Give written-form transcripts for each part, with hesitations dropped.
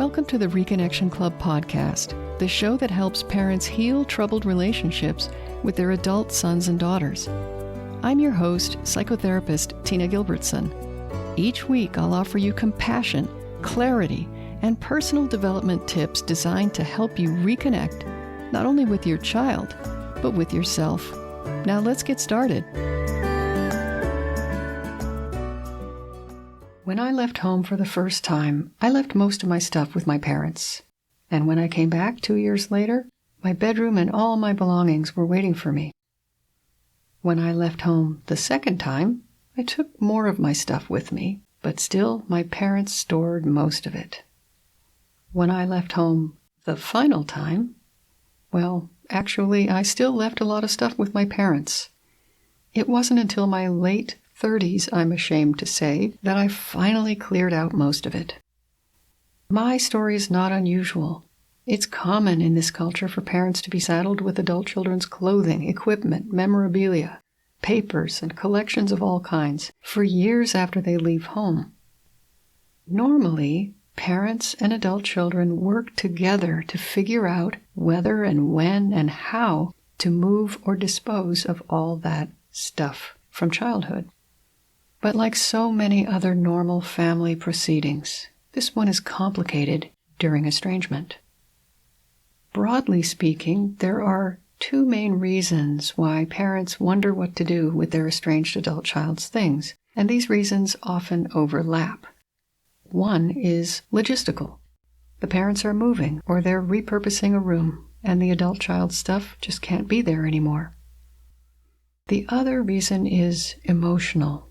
Welcome to the Reconnection Club podcast, the show that helps parents heal troubled relationships with their adult sons and daughters. I'm your host, psychotherapist Tina Gilbertson. Each week, I'll offer you compassion, clarity, and personal development tips designed to help you reconnect, not only with your child, but with yourself. Now let's get started. When I left home for the first time, I left most of my stuff with my parents. And when I came back 2 years later, my bedroom and all my belongings were waiting for me. When I left home the second time, I took more of my stuff with me, but still my parents stored most of it. When I left home the final time, well, actually, I still left a lot of stuff with my parents. It wasn't until my late 30s, I'm ashamed to say, that I finally cleared out most of it. My story is not unusual. It's common in this culture for parents to be saddled with adult children's clothing, equipment, memorabilia, papers, and collections of all kinds for years after they leave home. Normally, parents and adult children work together to figure out whether and when and how to move or dispose of all that stuff from childhood. But like so many other normal family proceedings, this one is complicated during estrangement. Broadly speaking, there are two main reasons why parents wonder what to do with their estranged adult child's things, and these reasons often overlap. One is logistical. The parents are moving, or they're repurposing a room, and the adult child's stuff just can't be there anymore. The other reason is emotional.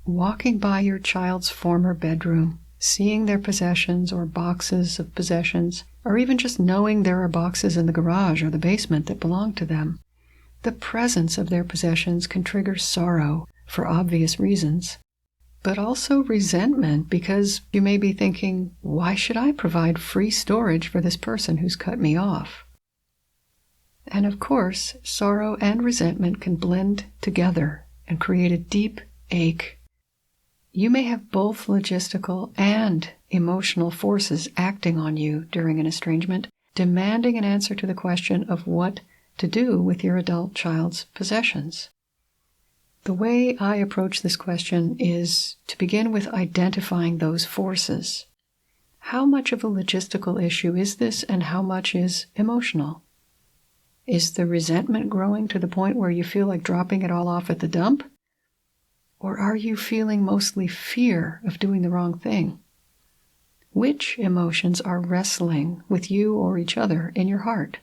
Walking by your child's former bedroom, seeing their possessions or boxes of possessions, or even just knowing there are boxes in the garage or the basement that belong to them, the presence of their possessions can trigger sorrow for obvious reasons, but also resentment because you may be thinking, why should I provide free storage for this person who's cut me off? And of course, sorrow and resentment can blend together and create a deep ache. You may have both logistical and emotional forces acting on you during an estrangement, demanding an answer to the question of what to do with your adult child's possessions. The way I approach this question is to begin with identifying those forces. How much of a logistical issue is this, and how much is emotional? Is the resentment growing to the point where you feel like dropping it all off at the dump? Or are you feeling mostly fear of doing the wrong thing? Which emotions are wrestling with you or each other in your heart?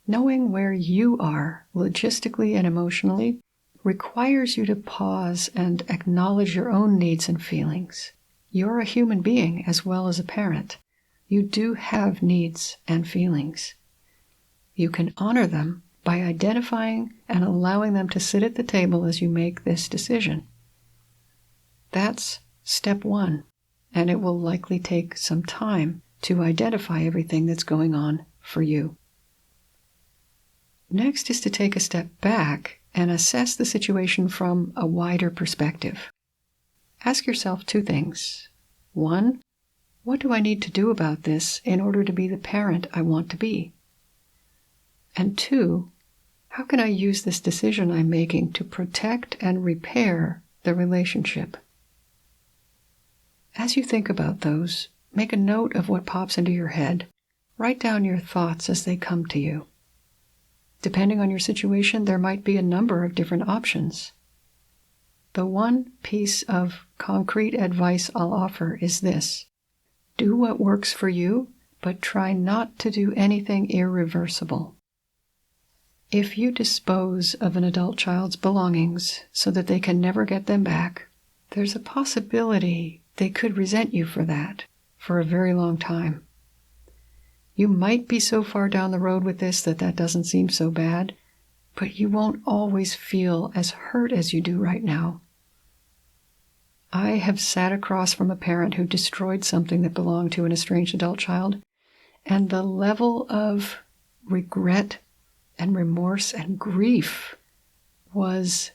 Knowing where you are, logistically and emotionally, requires you to pause and acknowledge your own needs and feelings. You're a human being as well as a parent. You do have needs and feelings. You can honor them by identifying and allowing them to sit at the table as you make this decision. That's step one, and it will likely take some time to identify everything that's going on for you. Next is to take a step back and assess the situation from a wider perspective. Ask yourself two things. One, what do I need to do about this in order to be the parent I want to be? And two, how can I use this decision I'm making to protect and repair the relationship? As you think about those, make a note of what pops into your head. Write down your thoughts as they come to you. Depending on your situation, there might be a number of different options. The one piece of concrete advice I'll offer is this. Do what works for you, but try not to do anything irreversible. If you dispose of an adult child's belongings so that they can never get them back, there's a possibility they could resent you for that for a very long time. You might be so far down the road with this that doesn't seem so bad, but you won't always feel as hurt as you do right now. I have sat across from a parent who destroyed something that belonged to an estranged adult child, and the level of regret and remorse and grief was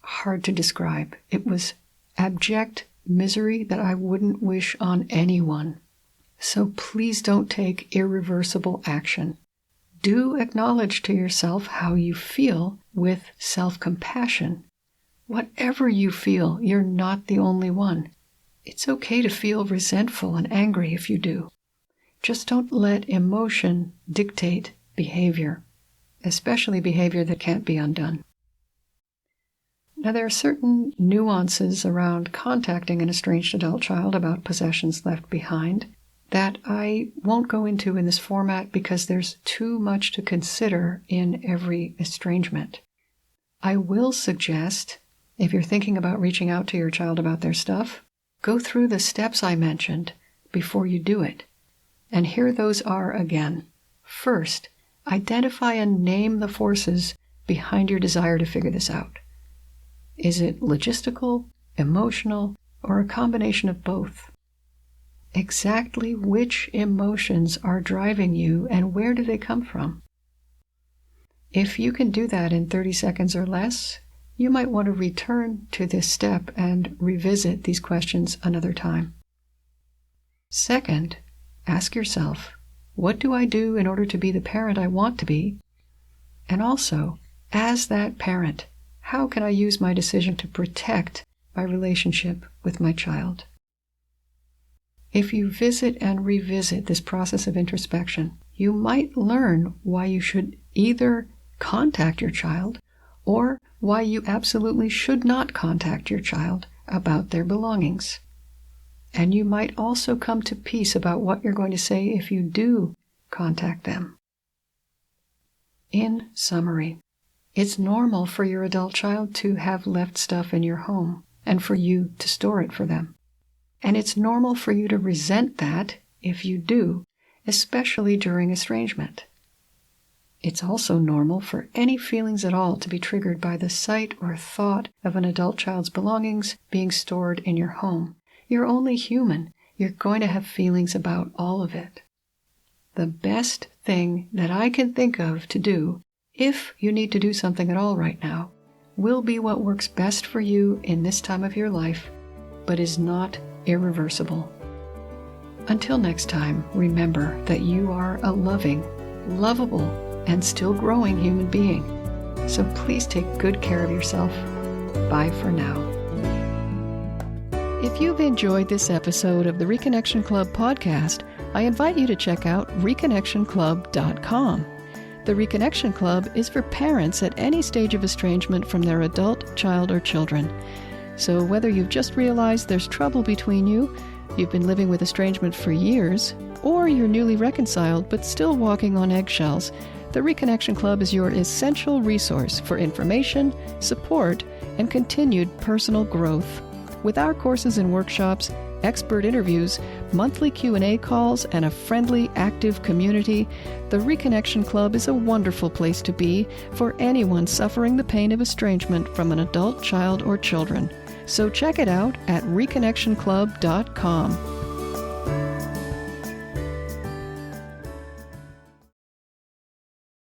hard to describe. It was abject misery that I wouldn't wish on anyone. So please don't take irreversible action. Do acknowledge to yourself how you feel with self-compassion. Whatever you feel, you're not the only one. It's okay to feel resentful and angry if you do. Just don't let emotion dictate behavior, especially behavior that can't be undone. Now, there are certain nuances around contacting an estranged adult child about possessions left behind that I won't go into in this format because there's too much to consider in every estrangement. I will suggest, if you're thinking about reaching out to your child about their stuff, go through the steps I mentioned before you do it. And here those are again. First, identify and name the forces behind your desire to figure this out. Is it logistical, emotional, or a combination of both? Exactly which emotions are driving you and where do they come from? If you can do that in 30 seconds or less, you might want to return to this step and revisit these questions another time. Second, ask yourself, what do I do in order to be the parent I want to be? And also, as that parent, how can I use my decision to protect my relationship with my child? If you visit and revisit this process of introspection, you might learn why you should either contact your child or why you absolutely should not contact your child about their belongings. And you might also come to peace about what you're going to say if you do contact them. In summary, it's normal for your adult child to have left stuff in your home and for you to store it for them. And it's normal for you to resent that if you do, especially during estrangement. It's also normal for any feelings at all to be triggered by the sight or thought of an adult child's belongings being stored in your home. You're only human. You're going to have feelings about all of it. The best thing that I can think of to do, if you need to do something at all right now, will be what works best for you in this time of your life, but is not irreversible. Until next time, remember that you are a loving, lovable, and still growing human being. So please take good care of yourself. Bye for now. If you've enjoyed this episode of the Reconnection Club podcast, I invite you to check out reconnectionclub.com. The Reconnection Club is for parents at any stage of estrangement from their adult, child, or children. So whether you've just realized there's trouble between you, you've been living with estrangement for years, or you're newly reconciled but still walking on eggshells, the Reconnection Club is your essential resource for information, support, and continued personal growth. With our courses and workshops, expert interviews, monthly Q&A calls, and a friendly, active community, the Reconnection Club is a wonderful place to be for anyone suffering the pain of estrangement from an adult, child, or children. So check it out at reconnectionclub.com.